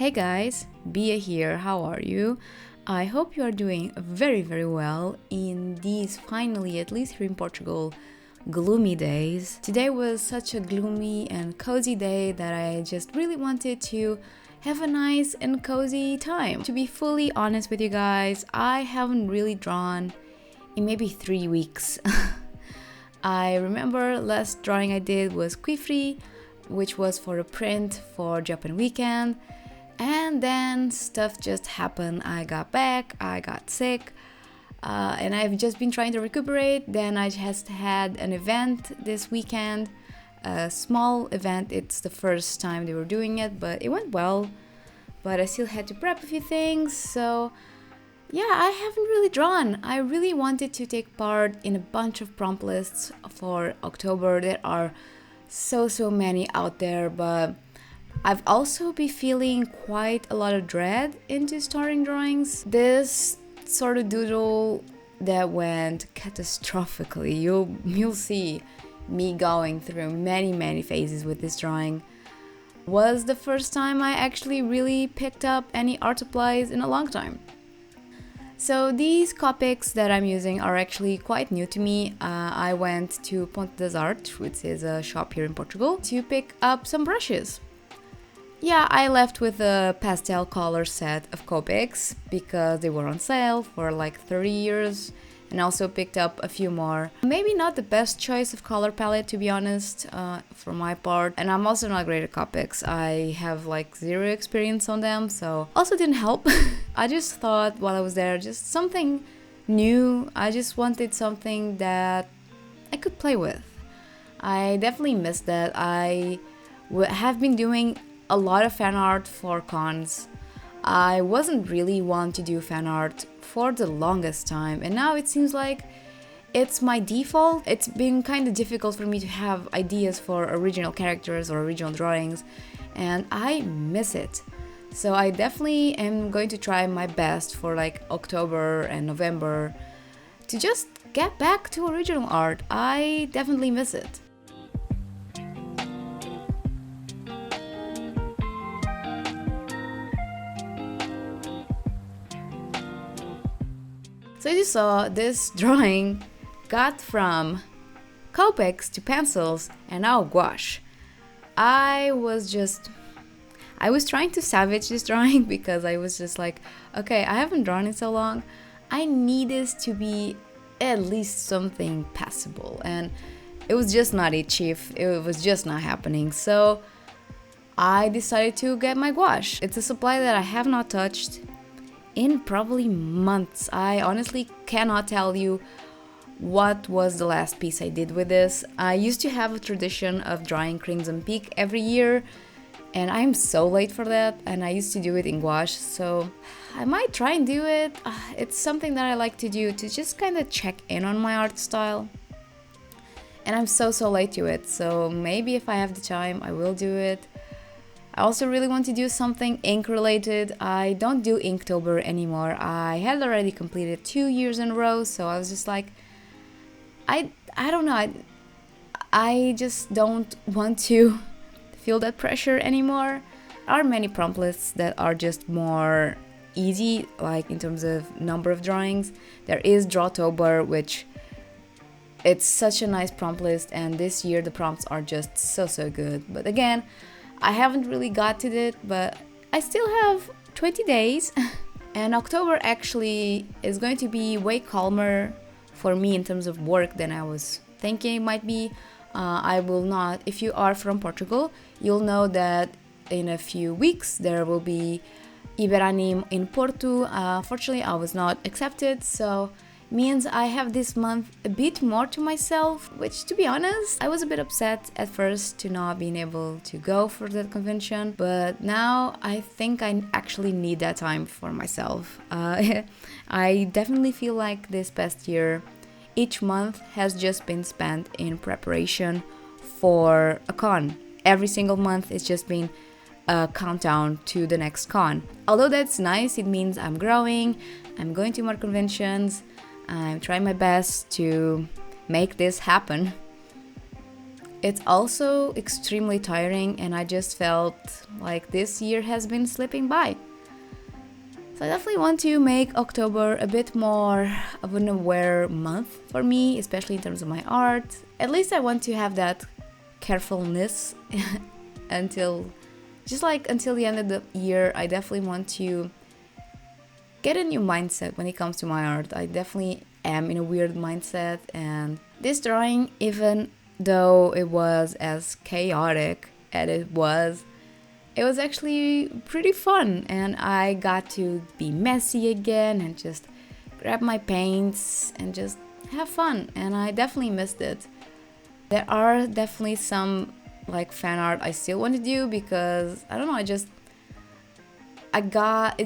Hey guys, Bia here, how are you? I hope you are doing very well in these finally, at least here in Portugal, gloomy days. Today was such a gloomy and cozy day that I just really wanted to have a nice and cozy time. To be fully honest with you guys, I haven't really drawn in maybe 3 weeks. I remember last drawing I did was Quifri, which was for a print for Japan weekend. And then stuff just happened. I got back, I got sick, and I've just been trying to recuperate. Then I just had an event this weekend, a small event. It's the first time they were doing it, but it went well. But I still had to prep a few things, so yeah, I haven't really drawn. I really wanted to take part in a bunch of prompt lists for October. There are so many out there, but I've also been feeling quite a lot of dread into starting drawings. This sort of doodle that went catastrophically. You'll see me going through many phases with this drawing. Was the first time I actually really picked up any art supplies in a long time. So these Copics that I'm using are actually quite new to me. I went to Ponte das Artes, which is a shop here in Portugal, to pick up some brushes. Yeah, I left with a pastel color set of Copics because they were on sale for like 30 euros, and also picked up a few more. Maybe not the best choice of color palette, to be honest, for my part. And I'm also not great at Copics. I have like zero experience on them, so also didn't help. I just thought while I was there, just something new. I just wanted something that I could play with. I definitely missed that. I have been doing a lot of fan art for cons. I wasn't really one to do fan art for the longest time, and now it seems like it's my default. It's been kind of difficult for me to have ideas for original characters or original drawings, and I miss it. So I definitely am going to try my best for like October and November to just get back to original art. I definitely miss it. So as you saw, this drawing got from Copics to pencils and now gouache. I was trying to salvage this drawing because I was just like, okay, I haven't drawn in so long. I need this to be at least something passable, and it was just not achieved. It was just not happening. So I decided to get my gouache. It's a supply that I have not touched in probably months. I honestly cannot tell you what was the last piece I did with this. I used to have a tradition of drawing Crimson Peak every year, and I'm so late for that, and I used to do it in gouache, so I might try and do it. It's something that I like to do to just kind of check in on my art style, and I'm so late to it, so maybe if I have the time I will do it. I also really want to do something ink related. I don't do Inktober anymore. I had already completed 2 years in a row, so I was just like, I don't know, I just don't want to feel that pressure anymore. There are many prompt lists that are just more easy, like in terms of number of drawings. There is Drawtober, which it's such a nice prompt list, and this year the prompts are just so good. But again, I haven't really got to it, but I still have 20 days. And October actually is going to be way calmer for me in terms of work than I was thinking it might be. I will not, if you are from Portugal, you'll know that in a few weeks there will be Iberanim in Porto. Fortunately, I was not accepted, so means I have this month a bit more to myself, which, to be honest, I was a bit upset at first to not being able to go for that convention, but now I think I actually need that time for myself. I definitely feel like this past year, each month has just been spent in preparation for a con. Every single month it's just been a countdown to the next con. Although that's nice, it means I'm growing, I'm going to more conventions, I'm trying my best to make this happen. It's also extremely tiring, and I just felt like this year has been slipping by. So I definitely want to make October a bit more of an aware month for me, especially in terms of my art. At least I want to have that carefulness until the end of the year. I definitely want to get a new mindset when it comes to my art. I definitely am in a weird mindset, and this drawing, even though it was as chaotic as it was actually pretty fun, and I got to be messy again and just grab my paints and just have fun, and I definitely missed it. There are definitely some like fan art I still want to do because I don't know, it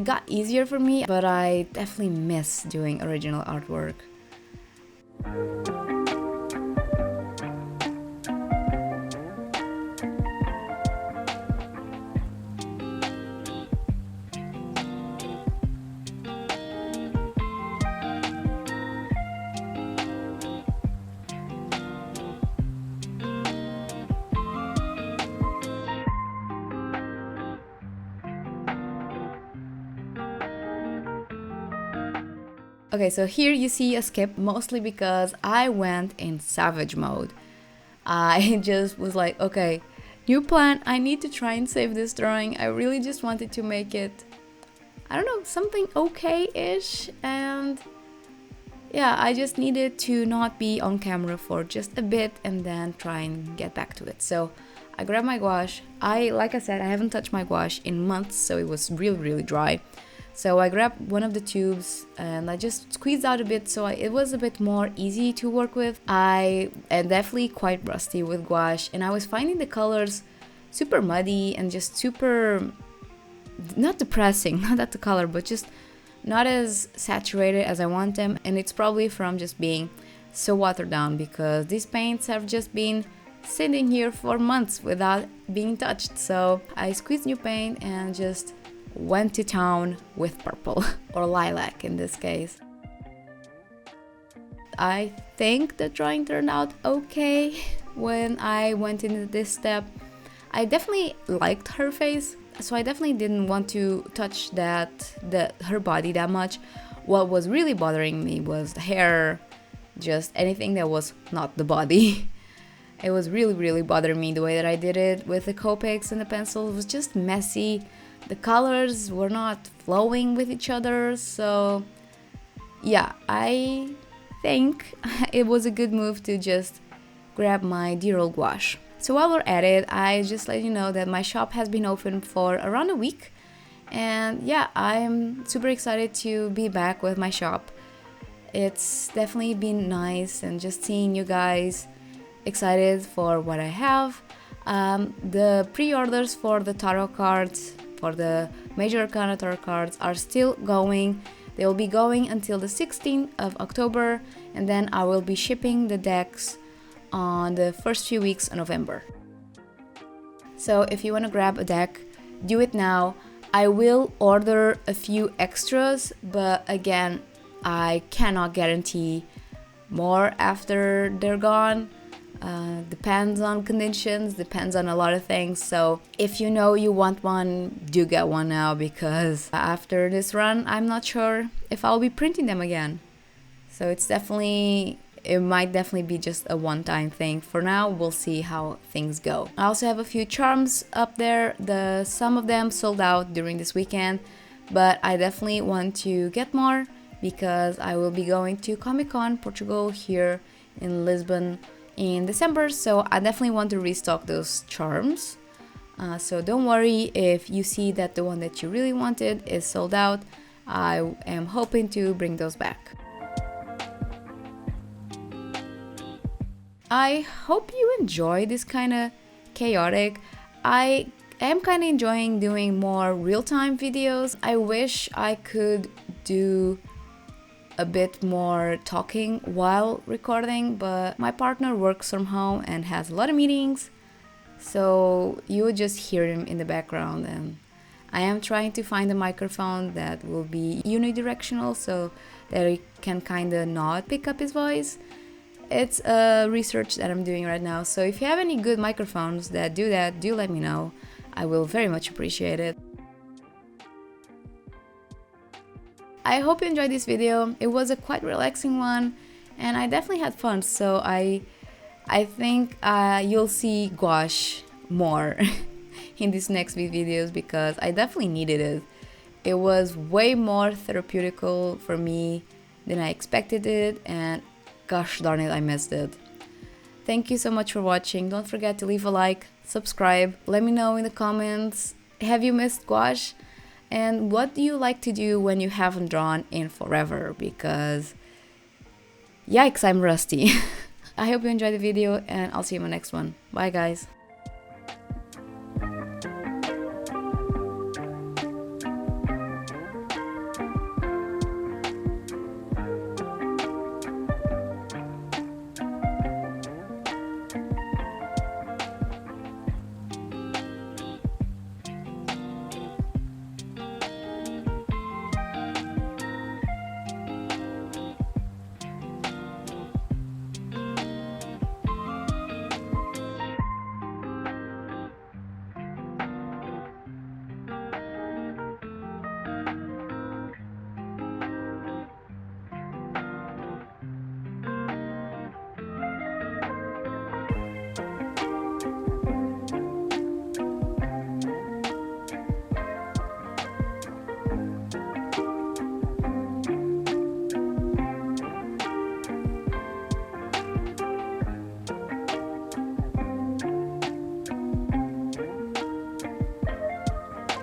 got easier for me, but I definitely miss doing original artwork. Okay, so here you see a skip, mostly because I went in savage mode. I just was like, okay, new plan, I need to try and save this drawing. I really just wanted to make it, I don't know, something okay-ish, and yeah, I just needed to not be on camera for just a bit and then try and get back to it. So I grabbed my gouache. Like I said, I haven't touched my gouache in months, so it was really, really dry. So I grabbed one of the tubes and I just squeezed out a bit, so it was a bit more easy to work with. I am definitely quite rusty with gouache, and I was finding the colors super muddy and just super, not depressing, not that the color, but just not as saturated as I want them. And it's probably from just being so watered down, because these paints have just been sitting here for months without being touched. So I squeezed new paint and just went to town with purple or lilac in this case. I think the drawing turned out okay when I went into this step. I definitely liked her face, so I definitely didn't want to touch her body that much. What was really bothering me was the hair, just anything that was not the body. It was really, really bothering me the way that I did it with the Copics and the pencil. It was just messy. The colors were not flowing with each other, so yeah, I think it was a good move to just grab my dear old gouache. So while we're at it, I just let you know that my shop has been open for around a week, and yeah, I'm super excited to be back with my shop. It's definitely been nice, and just seeing you guys excited for what I have. The pre-orders for the tarot cards, for the Major Arcana tarot cards, are still going. They will be going until the 16th of October, and then I will be shipping the decks on the first few weeks of November. So if you want to grab a deck, do it now. I will order a few extras, but again, I cannot guarantee more after they're gone. Depends on conditions, depends on a lot of things. So if you know you want one, do get one now, because after this run, I'm not sure if I'll be printing them again. So it might definitely be just a one-time thing. For now, we'll see how things go. I also have a few charms up there. Some of them sold out during this weekend, but I definitely want to get more because I will be going to Comic-Con Portugal here in Lisbon in December, so I definitely want to restock those charms. So don't worry if you see that the one that you really wanted is sold out. I am hoping to bring those back. I hope you enjoy this kind of chaotic. I am kind of enjoying doing more real-time videos. I wish I could do a bit more talking while recording, but my partner works from home and has a lot of meetings, so you would just hear him in the background. And I am trying to find a microphone that will be unidirectional so that it can kind of not pick up his voice. It's a research that I'm doing right now, so if you have any good microphones that, do let me know. I will very much appreciate it. I hope you enjoyed this video. It was a quite relaxing one, and I definitely had fun, so I think you'll see gouache more in these next videos because I definitely needed it. It was way more therapeutical for me than I expected it, and gosh darn it, I missed it. Thank you so much for watching. Don't forget to leave a like, subscribe, let me know in the comments, have you missed gouache? And what do you like to do when you haven't drawn in forever? Because yikes, I'm rusty. I hope you enjoyed the video, and I'll see you in my next one. Bye guys.